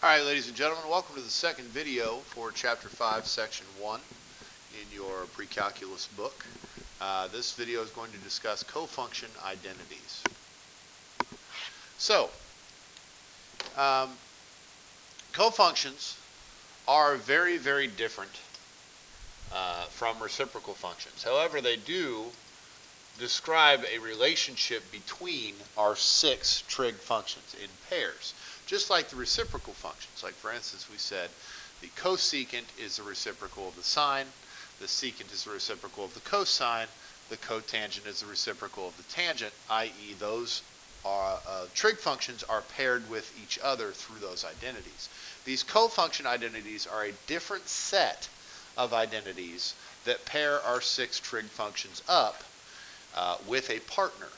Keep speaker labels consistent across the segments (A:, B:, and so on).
A: Alright, ladies and gentlemen, welcome to the second video for Chapter 5, Section 1 in your pre-calculus book. This video is going to discuss cofunction identities. So, cofunctions are very, very different from reciprocal functions. However, they do describe a relationship between our 6 trig functions in pairs, just like the reciprocal functions. Like, for instance, we said the cosecant is the reciprocal of the sine, the secant is the reciprocal of the cosine, the cotangent is the reciprocal of the tangent, i.e. those trig functions are paired with each other through those identities. These cofunction identities are a different set of identities that pair our 6 trig functions up with a partner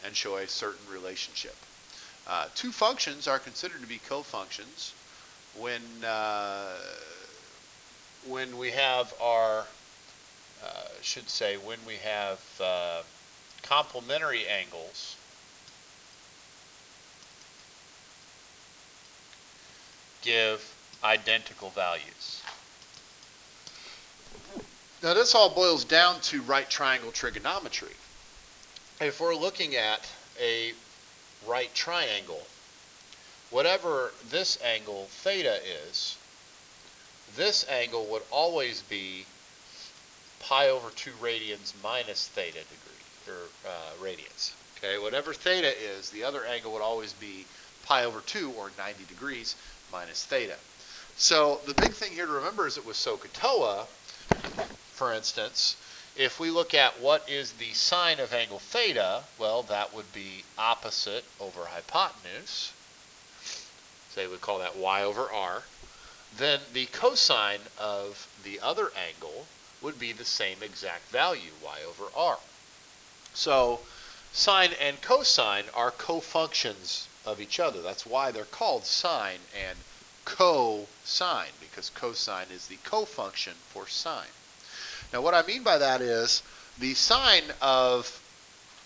A: and show a certain relationship. Two functions are considered to be cofunctions when we have our when we have complementary angles give identical values. Now this all boils down to right triangle trigonometry. If we're looking at a right triangle, whatever this angle theta is, this angle would always be pi over 2 radians minus theta degree, or radians. Okay, whatever theta is, the other angle would always be pi over 2, or 90 degrees, minus theta. So the big thing here to remember is that with SOHCAHTOA, for instance, if we look at what is the sine of angle theta, well, that would be opposite over hypotenuse. Say we call that y over r. Then the cosine of the other angle would be the same exact value, y over r. So sine and cosine are cofunctions of each other. That's why they're called sine and cosine, because cosine is the cofunction for sine. Now what I mean by that is the sine of,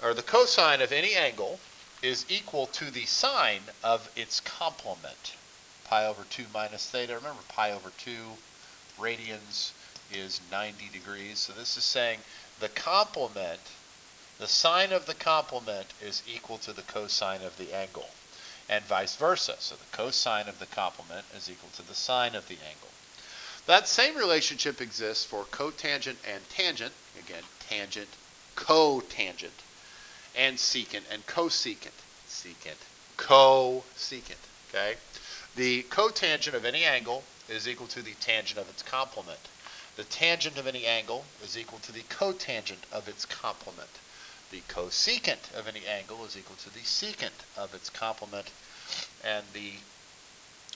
A: or the cosine of any angle is equal to the sine of its complement. Pi over 2 minus theta. Remember, pi over 2 radians is 90 degrees. So this is saying the complement, the sine of the complement is equal to the cosine of the angle, and vice versa. So the cosine of the complement is equal to the sine of the angle. That same relationship exists for cotangent and tangent, again, tangent, cotangent, and secant and cosecant, secant, cosecant, okay? The cotangent of any angle is equal to the tangent of its complement. The tangent of any angle is equal to the cotangent of its complement. The cosecant of any angle is equal to the secant of its complement, and the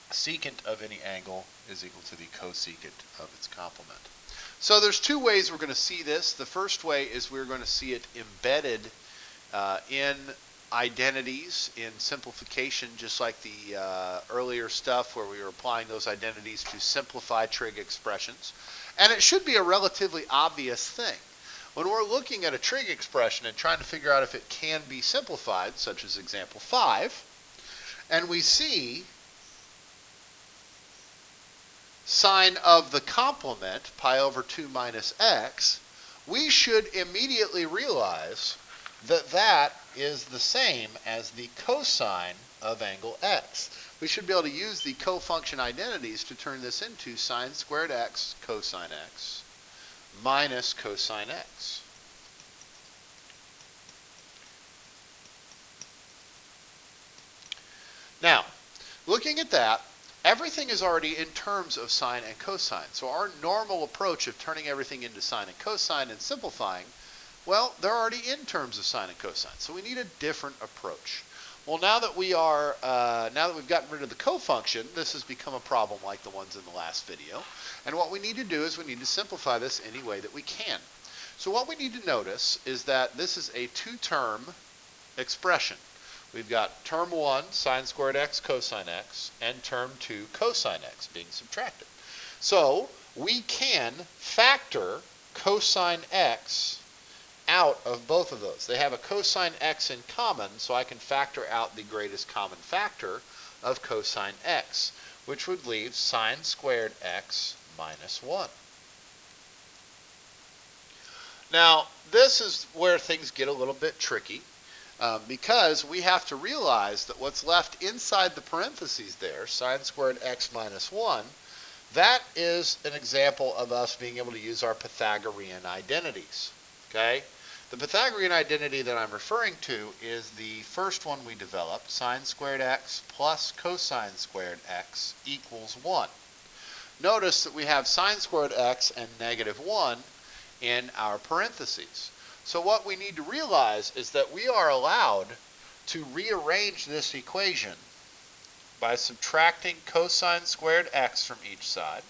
A: secant of any angle is equal to the cosecant of its complement. So there's two ways we're going to see this. The first way is we're going to see it embedded in identities, in simplification, just like the earlier stuff where we were applying those identities to simplify trig expressions. And it should be a relatively obvious thing. When we're looking at a trig expression and trying to figure out if it can be simplified, such as example 5, and we see sine of the complement, pi over 2 minus x, we should immediately realize that that is the same as the cosine of angle x. We should be able to use the cofunction identities to turn this into sine squared x cosine x minus cosine x. Now, looking at that, everything is already in terms of sine and cosine. So our normal approach of turning everything into sine and cosine and simplifying, well, they're already in terms of sine and cosine. So we need a different approach. Well, now that we've gotten rid of the cofunction, this has become a problem like the ones in the last video. And what we need to do is we need to simplify this any way that we can. So what we need to notice is that this is a two-term expression. We've got term 1, sine squared x cosine x, and term 2, cosine x being subtracted. So we can factor cosine x out of both of those. They have a cosine x in common, so I can factor out the greatest common factor of cosine x. which would leave sine squared x minus 1. Now, this is where things get a little bit tricky because we have to realize that what's left inside the parentheses there, sine squared x minus 1, that is an example of us being able to use our Pythagorean identities. Okay? The Pythagorean identity that I'm referring to is the first one we developed, sine squared x plus cosine squared x equals 1. Notice that we have sine squared x and negative 1 in our parentheses. So what we need to realize is that we are allowed to rearrange this equation by subtracting cosine squared x from each side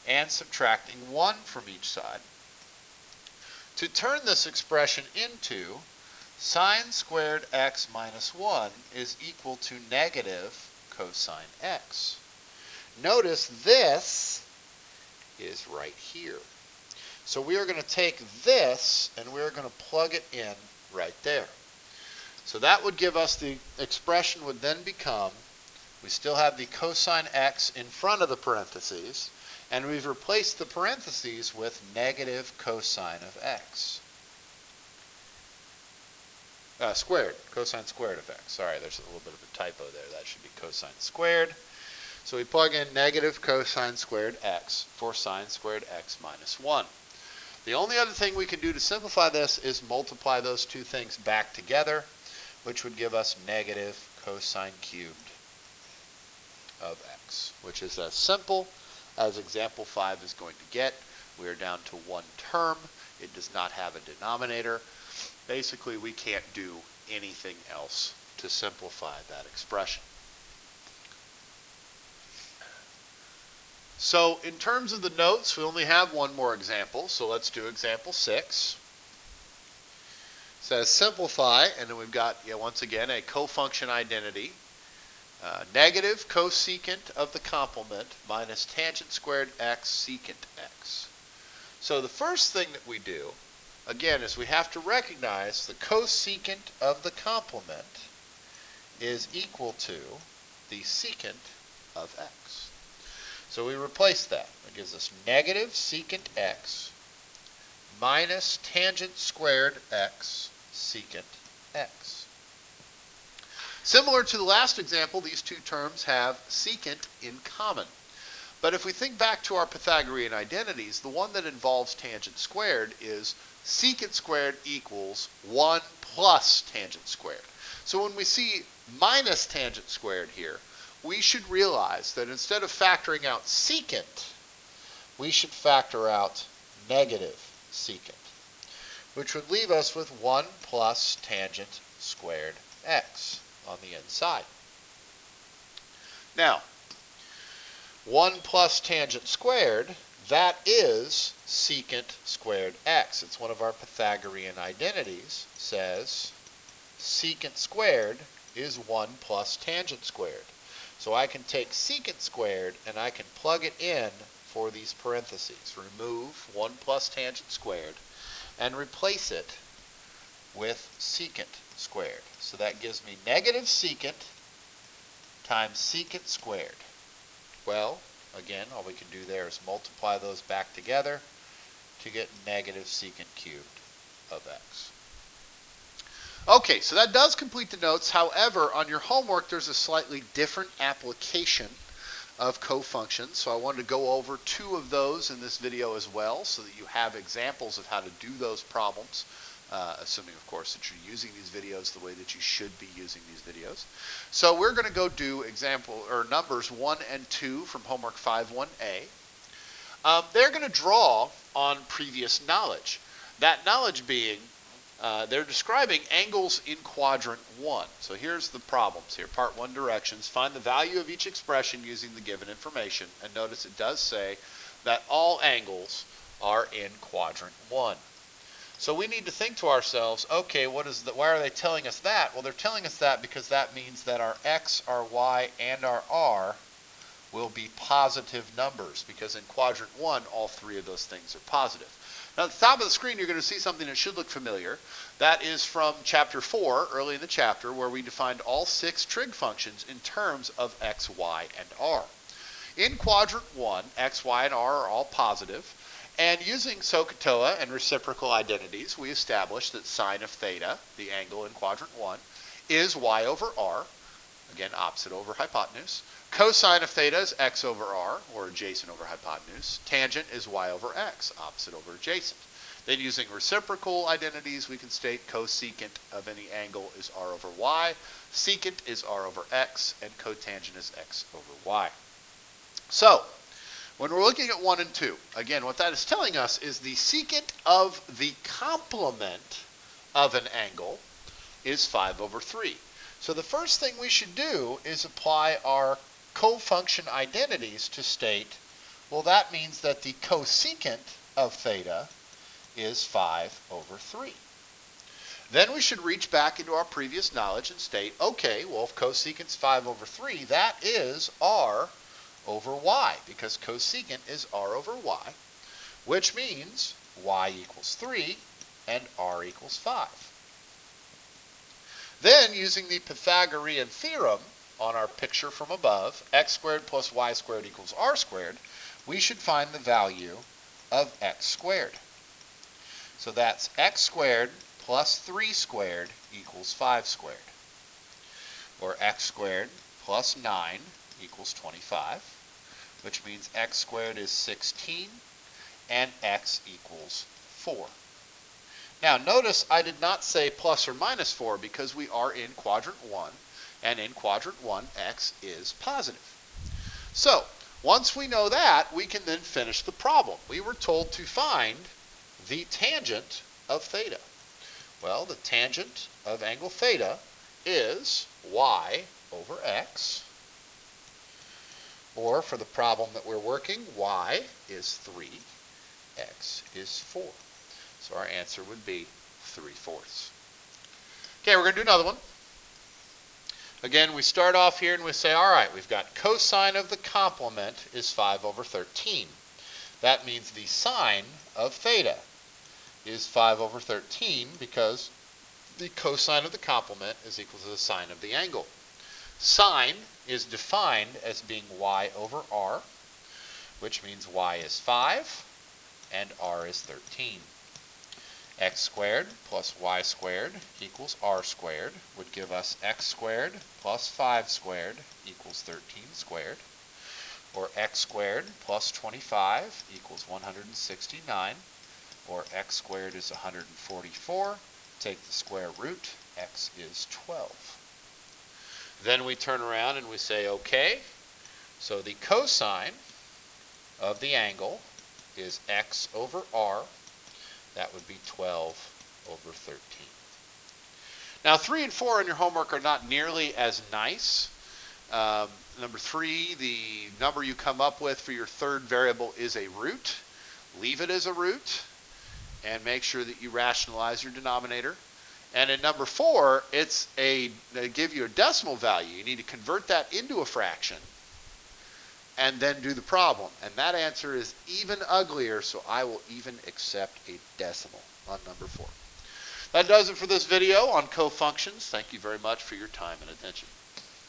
A: and subtracting 1 from each side to turn this expression into sine squared x minus 1 is equal to negative cosine x. Notice this is right here. So we are going to take this and we're going to plug it in right there. So that would give us the expression would then become, we still have the cosine x in front of the parentheses, and we've replaced the parentheses with negative cosine of x. Squared, cosine squared of x. Sorry, there's a little bit of a typo there. That should be cosine squared. So we plug in negative cosine squared x for sine squared x minus 1. The only other thing we can do to simplify this is multiply those two things back together, which would give us negative cosine cubed of x, which is as simple as example 5 is going to get. We are down to one term. It does not have a denominator. Basically, we can't do anything else to simplify that expression. So in terms of the notes, we only have one more example, so let's do example 6. It says simplify, and then we've got, once again, a cofunction identity. Negative cosecant of the complement minus tangent squared x secant x. So the first thing that we do, again, is we have to recognize the cosecant of the complement is equal to the secant of x. So we replace that. That gives us negative secant x minus tangent squared x secant x. Similar to the last example, these two terms have secant in common. But if we think back to our Pythagorean identities, the one that involves tangent squared is secant squared equals 1 plus tangent squared. So when we see minus tangent squared here, we should realize that instead of factoring out secant, we should factor out negative secant, which would leave us with 1 plus tangent squared x on the inside. Now, 1 plus tangent squared, that is secant squared x. It's one of our Pythagorean identities. It says secant squared is 1 plus tangent squared. So I can take secant squared and I can plug it in for these parentheses. Remove 1 plus tangent squared and replace it with secant squared. So that gives me negative secant times secant squared. Well, again, all we can do there is multiply those back together to get negative secant cubed of x. Okay, so that does complete the notes. However, on your homework, there's a slightly different application of cofunctions. So I wanted to go over 2 of those in this video as well so that you have examples of how to do those problems, assuming, of course, that you're using these videos the way that you should be using these videos. So we're going to go do numbers 1 and 2 from homework 5.1a. They're going to draw on previous knowledge. That knowledge being they're describing angles in quadrant 1. So here's the problems here. Part 1, directions. Find the value of each expression using the given information. And notice it does say that all angles are in quadrant 1. So we need to think to ourselves, okay, why are they telling us that? Well, they're telling us that because that means that our x, our y, and our r will be positive numbers, because in quadrant 1, all 3 of those things are positive. Now, at the top of the screen, you're going to see something that should look familiar. That is from chapter 4, early in the chapter, where we defined all 6 trig functions in terms of x, y, and r. In quadrant 1, x, y, and r are all positive. And using SOHCAHTOA and reciprocal identities, we established that sine of theta, the angle in quadrant 1, is y over r, again, opposite over hypotenuse. Cosine of theta is x over r, or adjacent over hypotenuse. Tangent is y over x, opposite over adjacent. Then using reciprocal identities, we can state cosecant of any angle is r over y, secant is r over x, and cotangent is x over y. So, when we're looking at 1 and 2, again, what that is telling us is the secant of the complement of an angle is 5 over 3. So the first thing we should do is apply our cofunction identities to state, well, that means that the cosecant of theta is 5 over 3. Then we should reach back into our previous knowledge and state, okay, well, if cosecant's 5 over 3, that is r over y, because cosecant is r over y, which means y equals 3 and r equals 5. Then, using the Pythagorean theorem on our picture from above, x squared plus y squared equals r squared, we should find the value of x squared. So that's x squared plus 3 squared equals 5 squared. Or x squared plus 9 equals 25, which means x squared is 16 and x equals 4. Now notice I did not say plus or minus 4 because we are in quadrant 1, and in quadrant 1 x is positive. So once we know that, we can then finish the problem. We were told to find the tangent of theta. Well, the tangent of angle theta is y over x, or for the problem that we're working, y is 3, x is 4. So our answer would be 3/4. Okay, we're going to do another one. Again, we start off here and we say, all right, we've got cosine of the complement is 5 over 13. That means the sine of theta is 5 over 13 because the cosine of the complement is equal to the sine of the angle. Sine is defined as being y over r, which means y is 5 and r is 13. X squared plus y squared equals r squared would give us x squared plus 5 squared equals 13 squared, or x squared plus 25 equals 169, or x squared is 144. Take the square root, x is 12. Then we turn around and we say, okay, so the cosine of the angle is x over r. That would be 12 over 13. Now, 3 and 4 in your homework are not nearly as nice. Number 3, the number you come up with for your third variable is a root. Leave it as a root and make sure that you rationalize your denominator. And in number 4, they give you a decimal value. You need to convert that into a fraction and then do the problem. And that answer is even uglier, so I will even accept a decimal on number 4. That does it for this video on cofunctions. Thank you very much for your time and attention.